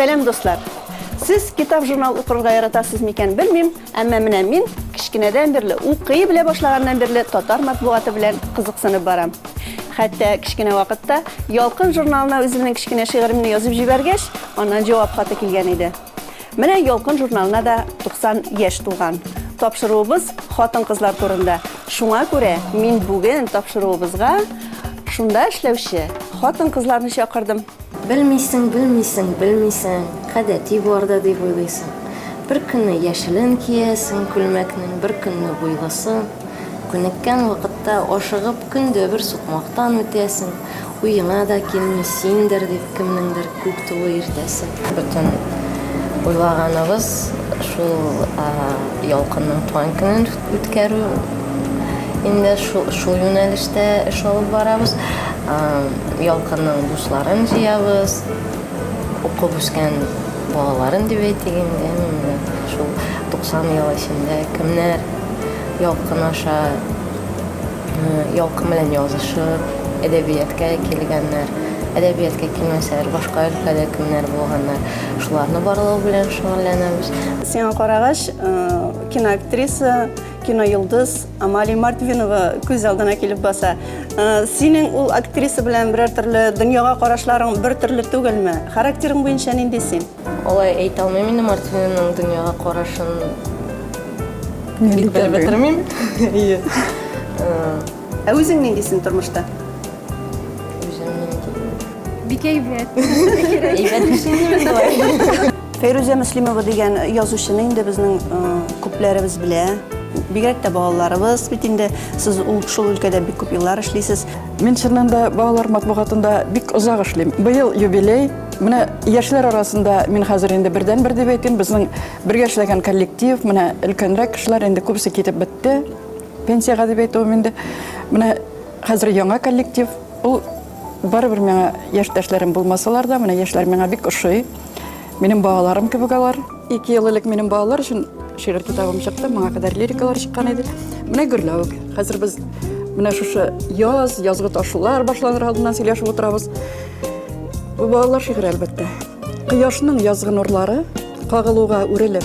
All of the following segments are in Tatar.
Сәлем достар. Сіз китап журнал укырга яратасыз микән белмим, әмма менә мин кичкенәдән бирле укый белә башлаганнан бирле татар матбугаты белән кызыксынып барам. Хәтта кичкенә вакытта Ялкын журналына үземнең кичкенә шигыремне язып җибәргәч, аннан җавап хаты килгән иде. Менә Ялкын журналына да 90 яшь тулган. Тапшыруыбыз хатын-кызлар турында. Шуңа күрә мин бүген тапшыруыбызга шунда эшләүче хатын-кызларны чакырдым. Белмисең, гадәти барда дип уйлыйсың. Бер көнне яшелен киясең, күлмәкнең бер көнне буйлысын. Күнеккән вакытта ашыгып көндә бер сукмактан үтәсең. Уеңа да килми синдер дип кемнеңдер күк тулы иртәсен. Бүтән уйлаганыбыз шул Ялкынның туган көнен үткәрү. Инде шул юнәлештә эш алып барабыз. Ялкынның дусларын җыябыз. Укып үскән балаларын дип әйтгәндә, шул 90 ел эчендә кемнәр Ялкын аша Ялкын белән язышып, әдәбиятка килгәннәр, әдәбиятка килмәсәләр, башка өлкәдә кемнәр булганнар, шуларны барлау белән шөгыльләнәбез. Сиңа карагач, киноактриса, киноюлдыз Амалия Мартвинова күз алдына килеп баса. Синең ул актриса белән берәр төрле дөньяга карашларың бер төрле түгелме? Характерың буенча нинди син? Алай әйтә алмыйм инде Мартвинованың дөньяга карашын. Бик белмим. Ә үзең ниндисең тормышта? Бик әйбәт. Фәйрүзә Мөслимова дигән язучыны инде безнең күпләребез белә. Бигрәк тә балаларыбыз бит инде сез шул өлкәдә бик күп еллар эшлисез. Мин чыннан балалар матбугатында бик озак эшлим. Быел юбилей. Менә яшьләр арасында мин хәзер инде бердән-бер дип әйтим, безнең бергә эшләгән коллектив, менә өлкәнрәк кешеләр инде күбесе китеп бетте. Пенсияга дип әйтәм инде. Менә хәзер яңа коллектив. Ул барыбер миңа яшьтәшләрем булмасалар да, менә яшьләр миңа бик ошый. Минем балаларым кебек алар. 2 ел элек минем балалар өчен шигырь китабым чыкты, моңа кадәр лирикалар чыккан иде. Менә гөрләүк. Хәзер без менә шушы язгы ташулар башланыр алдыннан сөйләшеп утырабыз. Бу балалар шигырь әлбәттә. Кояшның язгы нурлары кагылуга үрелеп,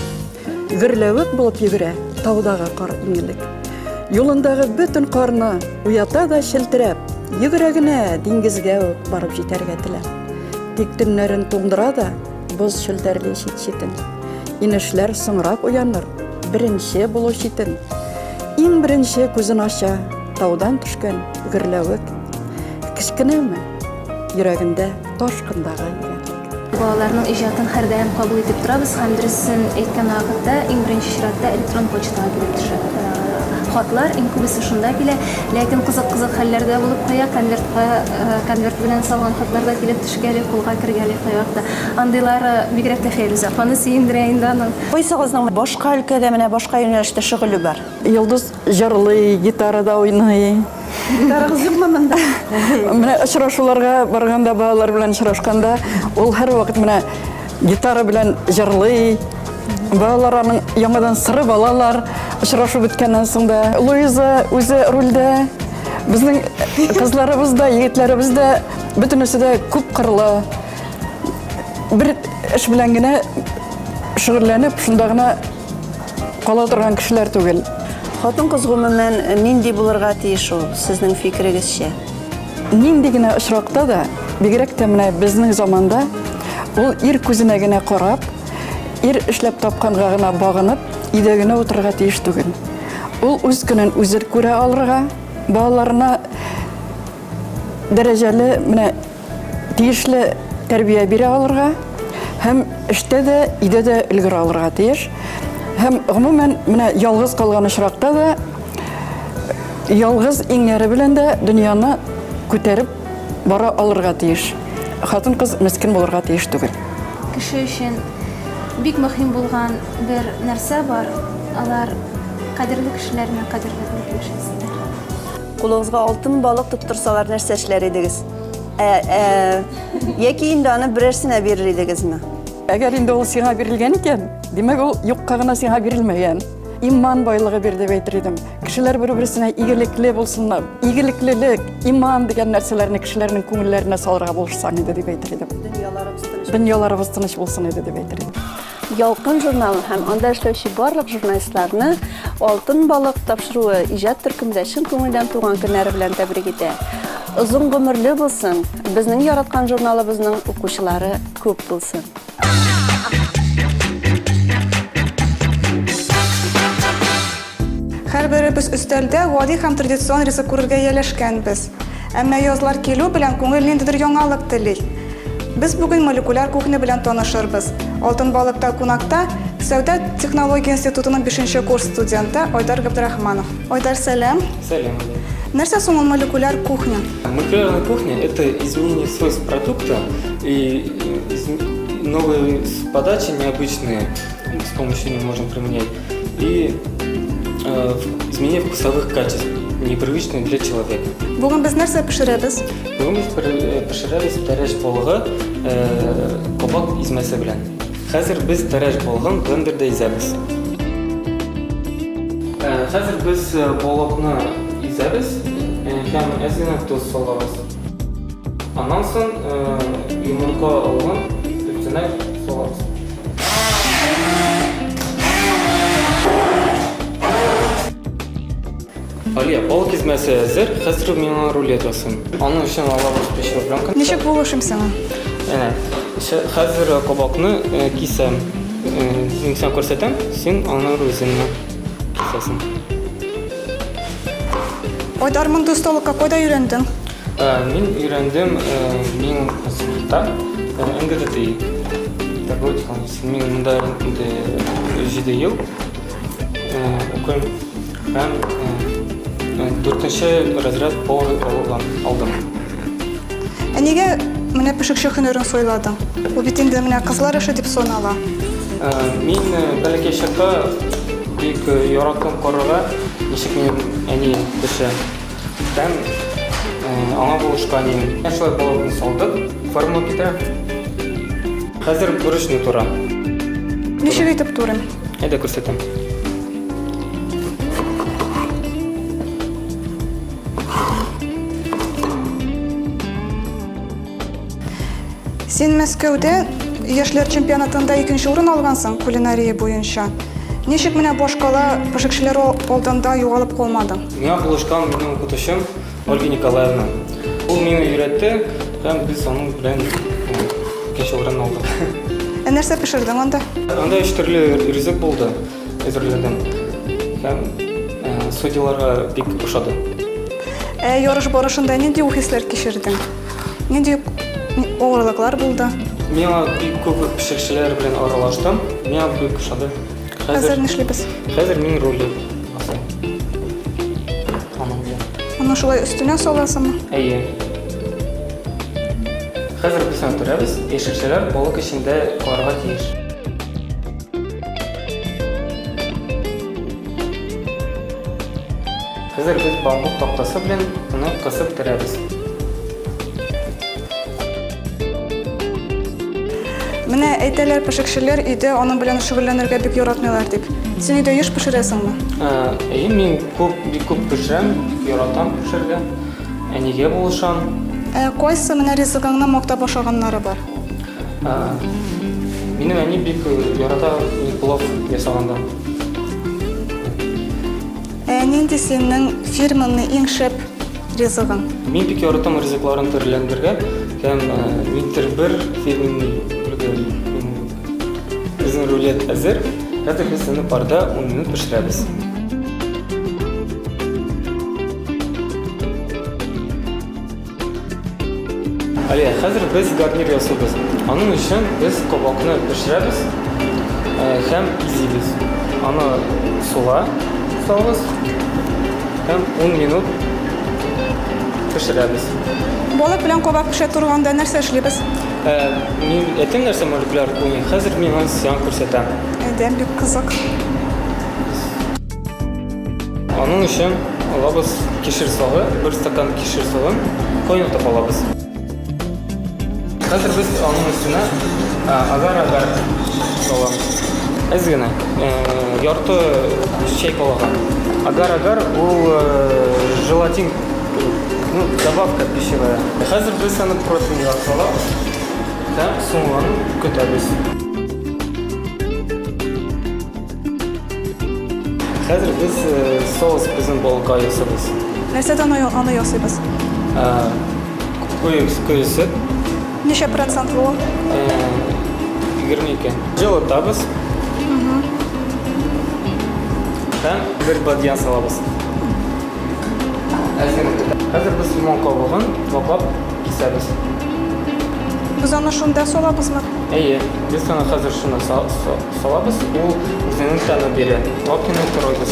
гөрләүк булып йөгерә таудагы кар иңелек. Юлындагы бөтен карны уята да шелтерәп, йөгерәгенә диңгезгә үк барып җитәргә теләп. Тик төннәрен туңдыра да боз шелтәрле чит-читен. Инешләр соңрак уяныр, беренче булу читен. Иң беренче күзен ача, таудан төшкән гөрләвек. Кечкенәме, йөрәгендә ташкындагы егәтлек. Балаларның иҗатын һәрдаим кабул итеп торабыз һәм дөресен әйткән вакытта иң беренче чиратта электрон почтага килеп төшә. Хатлар иң күбесе шунда килә, ләкин кызык хәлләрдә булып кая, конверт белән салган хатлар да килеп төшкәли, кулга кергәли каякта. Андыйлары бигрәк тә Фәйрүзә апаны сөендерә инде аның. Кайсыгызның башка өлкәдә менә башка юнәлештә шөгыле бар? Йолдыз җырлый, гитарада уйный. Гитарагыз юкмы монда? Менә очрашуларга барганда балалар белән очрашканда, ул һәр вакыт менә гитара белән җырлый. Балаларның яңадан сыры балалар очрашу биткәннән соң да Луиза үзе рульдә, безнең кызларыбыз да, егетләребез дә бөтенесе дә күп кырлы. Бер эш белән генә шөгыльләнеп, шунда гына кала торган кешеләр түгел. Хатын-кыз гомумән нинди булырга тиеш ул сезнең фикерегезчә? Нинди генә очракта да, бигрәк тә менә безнең заманда ул ир күзенә генә карап, ир эшләп тапканга гына багынып, идәгенә утырырга тиеш түгел. Ул үз көнен үзе күрә алырга, балаларына дәрәҗәле, менә тиешле тәрбия бирә алырга, һәм эштә дә, өйдә дә өлгерә алырга тиеш. Һәм гомумән менә ялгыз калган очракта да ялгыз иңнәре белән дә дөньяны күтәреп бара алырга тиеш. Хатын-кыз мескен булырга тиеш түгел. Кеше өчен бик мөһим булган бер нәрсә бар. Алар кадерле кешеләрне кадерле булып яшәсеннәр. Кулыгызга алтын балык тоттырсалар нәрсә эшләр идегез? Яки инде аны берәрсенә бирер идегезме? Әгәр инде ул сиңа бирелгән икән, димәк ул юкка гына сиңа бирелмәгән. Иман байлыгы бир дип әйтер идем. Кешеләр бер-берсенә игелекле булсыннар. Игелеклелек, иман дигән нәрсәләрне кешеләрнең күңелләренә салырга булышсаң иде дип әйтер идем. Дөньяларыбыз Дөньяларыбыз тыныч булсын иде дип әйтер идем. Ялкын журналы һәм анда эшләүче барлык журналистларны Алтын балык тапшыруы иҗат төркемдә чын күңелдән туган көннәре белән тәбрик итә. Озын гомерле булсын, безнең яраткан журналыбызның укучылары күп булсын. Һәрберебез өстәлдә гади һәм традицион ризык күрергә ялешкәнбез. Әмма язлар килү белән күңел ниндидер яңалык тели. Без бүген молекуляр кухня белән танышырбыз. Алтын балыкта кунакта Сәүдә технология институтының 5-нче курс студенты Айдар Габдрахманов. Айдар, сәлам. Салям. Нәрсә соң ул молекуляр кухня? Молекулярная кухня – это изменение свойств продукта и новые подачи необычные, с помощью них можно применять, и изменение вкусовых качеств, непривычные для человека. Бүген без нәрсә пешерәбез? Бүгін біз пішірәбіз тәрәж болығы кобак измәсе белән. Хәзер біз тәрәж болығын блендерда изәбіз. Хәзер біз болықны изәбіз һәм әзгенә туз салабыз. Аннан соң йомырка алган өстенә салабыз. Алия, балык измәсе әзер, хәзер миңа рулет ясын. Аның өчен алабыз пешерә пленка. Ничек булышым сиңа? Хәзер кабакны кисәм. Мин сиңа күрсәтәм, син аны рүзеңне кисәсең. Айдар, мондый осталыкка кайда өйрәндең? Мин өйрәндем мин институтта НГТТИ. Мин монда 7 ел укыйм һәм 4-нче разряд повар алдым. Нигә менә пешекче һөнәрен сайладың? Бу бит инде менә кызлар эше дип санала. Мин бәләкәй чакта бик яраттым карарга, ничек мин әни пешә. Һәм аңа булышкан идем. Шулай балыкны салдык, форма китә. Хәзер бурычны тора. Ничек итеп турым? Әйдә күрсәтәм. Син Мәскәүдә яшьләр чемпионатында 2нче урын алгансың кулинария буенча. Ничек менә башкала пешекчеләр алдында югалып калмадың? Миңа булышкан минем укытучым Ольга Николаевна. Ул мине өйрәтте һәм без аның белән 2нче урын алдык. Нәрсә пешердең анда? Анда 3 төрле ризык булды, әзерләдем. Һәм судьяларга бик ошады. Ярыш барышында нинди хисләр кичердең? Нинди авырлыклар булды? Миңа бик күп пешекчеләр белән аралаштым. Миңа бик ошады. Хәзер нишлибез? Хәзер мин роль басам. Аның белән. Аны шулай өстенә саласыңмы? Әйе. Хәзер без торабыз, пешекчеләр балык эчендә калырга тиеш. Хәзер без бамбук тактасы белән аны кысып торабыз. Менә әйтәләр пешекчеләр өйдә аның белән шөгыльләнергә бик яратмыйлар дип. Син өйдә еш пешерәсеңме? Әйе, мин бик күп пешерәм, яратам пешерергә. Әнигә булышам. Кайсы менә ризыгыңны мактап ашаганнары бар? Минем әни бик ярата плов ясаганда. Нинди синең фирмаңның иң шәп ризыгың? Мин бик яратам ризыкларын төрләндергә һәм мин бер фирменный безнең рулет әзер. Хәзер без аны парда 10 минут пешерәбез. Алия, хәзер без гарнир ясыйбыз. Аның өчен без кабакны пешерәбез һәм изибез. Аны суга салабыз һәм 10 минут пешерәбез. Балык белән кабак пешә торганда нәрсә эшлибез? Мин әйтәм нәрсә молекуляр кухня. Хәзер мин аны сиңа күрсәтәм. Әйдәм, бик кызык. Аның өчен алабыз кишер сагы, 1 стакан кишер сагын кайнатып алабыз. Хәзер без аның өстенә агар-агар салабыз. Әзгенә ярты чәй калаган. Агар-агар ул желатин, добавка пищевая. Хәзер без аны протеинга салабыз. Там соңын көтәбез. Хәзер без соус безнең балыкка ясабыз. Нәрсәдән аны ясыйбыз? Көй сөт, Ничә процент ул? 22. Жылытабыз. Там бер бадьян салабыз. Хәзер без лимон кабыгын ваклап кисәбез. Без аны шунда салабызмы? Әйе, без аны хәзер шуны салабыз, ул үзенең тәмен бирә. Лапканы турыйбыз.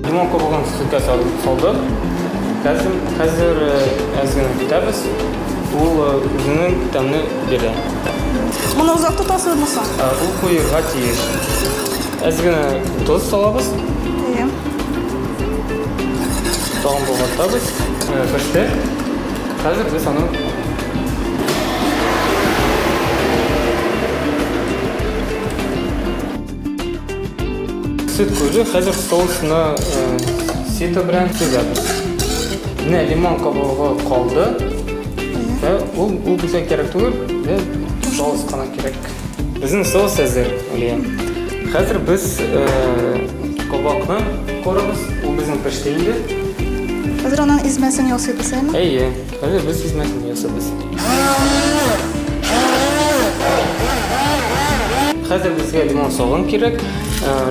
Лимон кабыгын сөткә салдык. Хәзер әзгән көтәбез, ул үзенең тәмен бирә. Моны узак тотасызмы соң? Ул куйырга тиеш. Әзгән тоз салабыз, Әйе. тагын булгатабыз, пеште. Хәзер без аны сөт куйды, хәзер соусны сито белән сүзәбез. Менә лимон кабыгы калды. Ул безгә кирәк түгел, соус кына кирәк. Безнең соус әзер, Алия. Хәзер без кабакны корабыз, ул безнең пеште инде. Хәзер аның измәсен ясыйбыз, әйме? Әйе, хәзер без измәсен ясабыз. Хәзер безгә лимон сагын кирәк.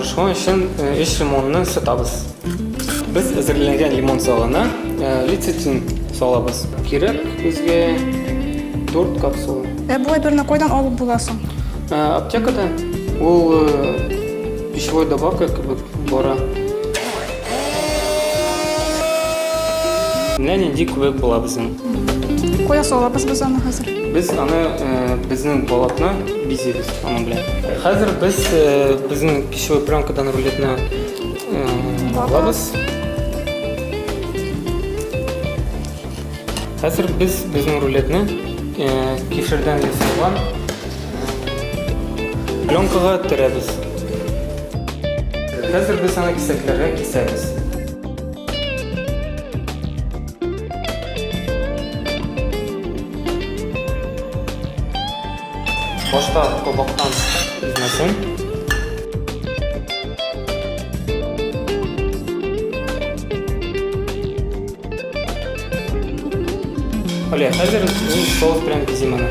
Шуның өчен 3 лимонны сытабыз. Без әзерләгән лимон сагына лецитин салабыз. Кирәк безгә 4 капсула. Бу әйберне кайдан алып буласың? Аптекада ул пищевой добавка кебек бара. Менә нинди күбек була безнең. Кая салабыз без аны хәзер? Biz аны безнең балыкны бизибез аның белән. Хәзер без безнең пищевой пленкадан рулетны алабыз. Хәзер без безнең рулетны кефирдән ясалган пленкага төрәбез. Хәзер без аны кисәкләргә кисәбез. Башта кабактан измәсен. Алия, хәзер соус белән бизим аны.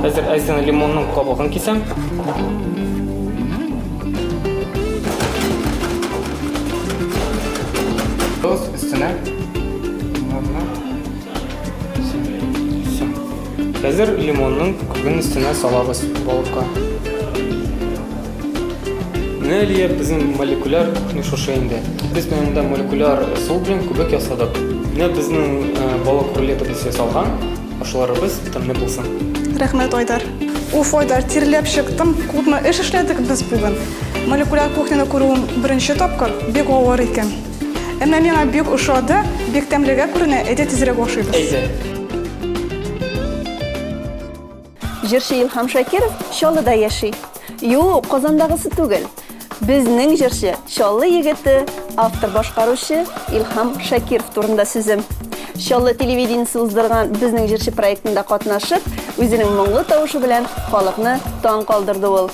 Хәзер әзер лимонның кабыгын кисәм. Соус өстенә. Хәзер лимонның күбен өстенә салабыз балыкка. Менә Алия безнең молекуляр кухня шушы инде. Без монда молекуляр су белән күбек ясадык. Менә безнең балык рулетыбыз ясалган, ашуларыбыз тәмле булсын. Рәхмәт, Айдар. Уф, Айдар, тирләп чыктым. Күпме эш эшләдек без бүген. Молекуляр кухняны күрүем беренче тапкыр бик авыр икән. Әмма миңа бик ошады, бик тәмлегә күренә, әйдә тизрәк ашыйбыз. Әйдә. Җырчы Илһам Шакиров Чаллыда яши. Юк, Казандагысы түгел. Безнең җырчы, Чаллы егете, автор башкаручы Илһам Шакиров турында сүзем. Чаллы телевидениесе уздырган безнең җырчы проектында катнашып, үзенең моңлы тавышы белән халыкны таң калдырды ул.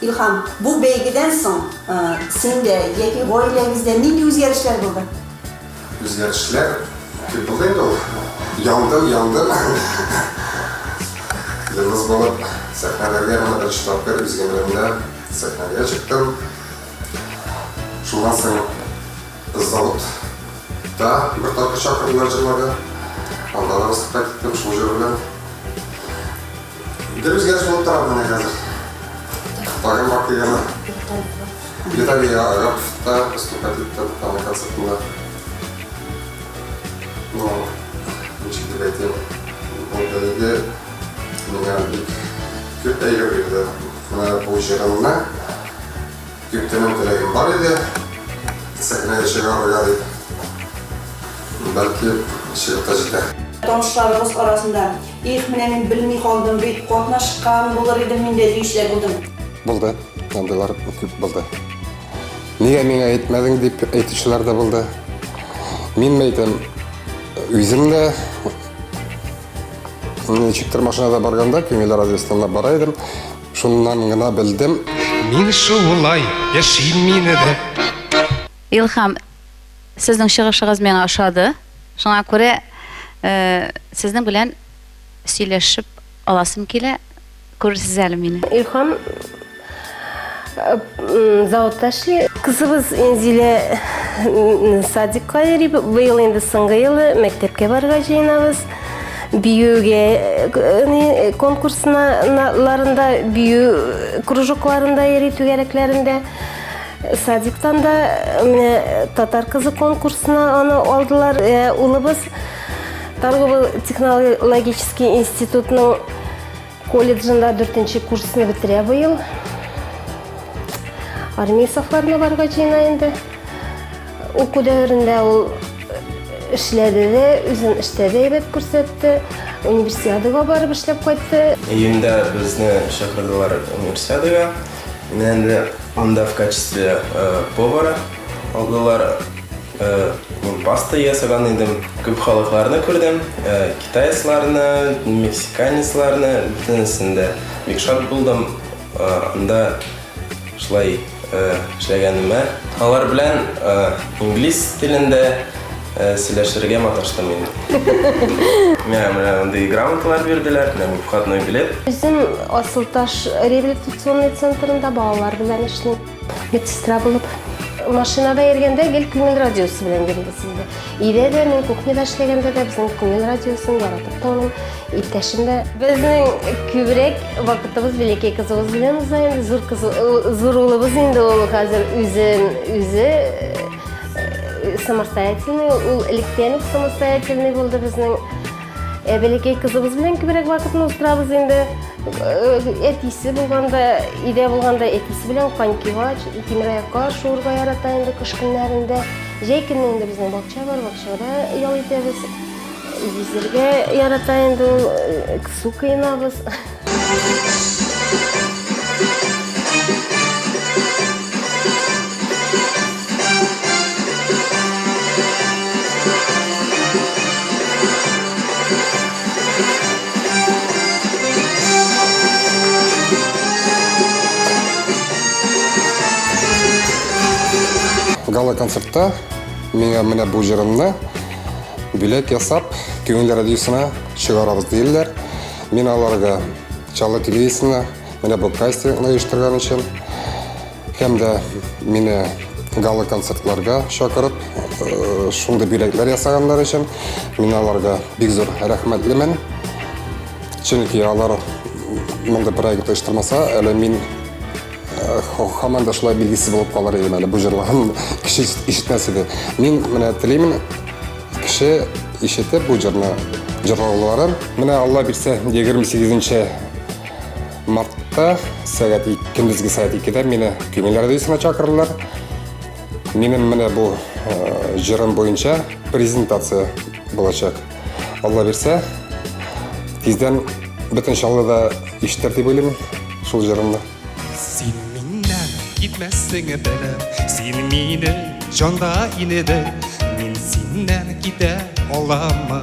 İlham, bu beygiden soň sende яки гаиләңездә нинди үзгәрешләр булды? Үзгәрешләр күп булды инде ул. Янды. Йолдыз булып, сәхнәләргә генә чыгып кереп, үзгәләрендә сәхнәгә чыктым. Шуннан соң заводта бер тапкыр чакырдылар җырларга. Анда да выступать иттем шул җыр белән. Бер үзгәреш булып тора менә хәзер. Тагын вакыйганы. Где-то я Агаповта выступать иттем там концертында. Но ничек дип әйтим, ул дәлеге миңа бик Күп әйгә бирді. Мына бұл жырымна көптенен тілегім бар еді. Сәкінеге шығарыға дейді. Бәлки шығыпта жетер. Танышларыбыз арасында их менә мин белми калдым бит, катнашкан булыр идем мин дә диючләр булдым. Булды. Андайлар күп булды. Нигә миңа әйтмәдең дип әйтүчеләр дә булды. Мин әйтәм, үзем дә ничектер машинада барганда, Күңел радиосына бара идем. Шуннан гына белдем. Мин шулай яшим мине дә. Илһам, сезнең чыгышыгыз миңа ошады. Шуңа күрә сезнең белән сөйләшеп аласым килә. Күрсез әле мине. Илһам заводта эшли. Кызыбыз Инзилә садикка йөри. Быел инде соңгы елы мәктәпкә барырга җыенабыз. Бию конкурсларында, бию кружокларында йөри, түгәрәкләрендә. Садиктан да менә татар кызы конкурсына аны алдылар. Улыбыз торгово-технологический институтның колледжында 4-нче курсны бетерә быел. Армия сафларына барырга җыена инде. Уку дәверендә ул эшләде дә, үзен эштә дә әйбәт күрсәтте. Универсиадага барып эшләп кайтты. Июньдә безне чакырдылар универсиадага. Мен дә анда в качестве повара алдылар. Мин паста ясаган идем. Күп халыкларны күрдем. Китайсларны, мексиканецларны, бөтенесендә бик шат булдым. Анда шулай эшләгәнемә. Алар белән инглиз телендә сөйләшергә маташтым инде. Менә андый грамоталар бирделәр, менә входной билет. Үзем Асылташ реабилитационный центрында балалар белән эшлим. Медсестра булып. Машинада йөргәндә гел Күңел радиосы белән йөрибез инде. Өйдә дә мин кухняда эшләгәндә дә безнең Күңел радиосын яратып тоным. Иптәшем дә безнең күбрәк вакытыбыз Великий кызыбыз белән уза. Зур улыбыз инде ул хәзер үзе самостоятельный, ул электән самостоятельный булды безнең. Великий кызыбыз белән күбрәк вакытны уздырабыз инде. Әтисе булганда, өйдә булганда әтисе белән конькивач, тимер-аякка шуырга ярата инде кыш көннәрендә. Җәй көннәрендә безнең бакча бар, бакчада ял итәбез. Yüzергә ярата инде ул, су кыйнабыз. Гала концертта миңа менә бу җырымны билет ясап, Күңел радиосына чыгарабыз диләр. Мин аларга Чаллы телевизиясенә менә бу кастингны оештырган өчен һәм дә мине гала концертларга чакырып, шундый билетлар ясаганнар өчен мин аларга бик зур рәхмәтлемен. Чөнки алар монда проект оештырмаса, әле мин һаман да шулай билгесез булып калыр идем әле бу җырларны кеше ишетмәс иде. Мин менә телим кеше ишетеп бу җырны җырлауларын. Менә Алла бирсә 28 мартта сәгать 2 сәгать 2-дә мине Күңел радиосына чакырдылар. Минем менә бу җырым буенча презентация булачак. Алла бирсә тиздән бөтен Чаллыда ишетер дип уйлыйм шул җырымны. Син миннән китмәссең бәлем, син мине җанда инеде. Мин синнән китә аламмы?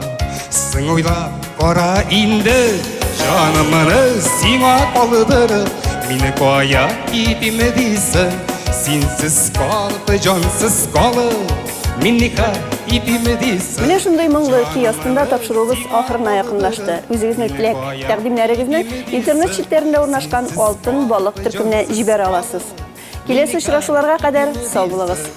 Син уйлап кара инде, җанымны сиңа калдырып, мине кая китим дисең? Синсез калып, җансыз калып, мин никә итим дисең? Менә шундый моңлы көй астында тапшыруыбыз ахырына якынлашты. Үзегезнең теләк, тәкъдимнәрегезне интернет челтәрендә урнашкан Алтын балык төркеменә җибәрә аласыз. Киләсе очрашуларга кадәр сау булыгыз.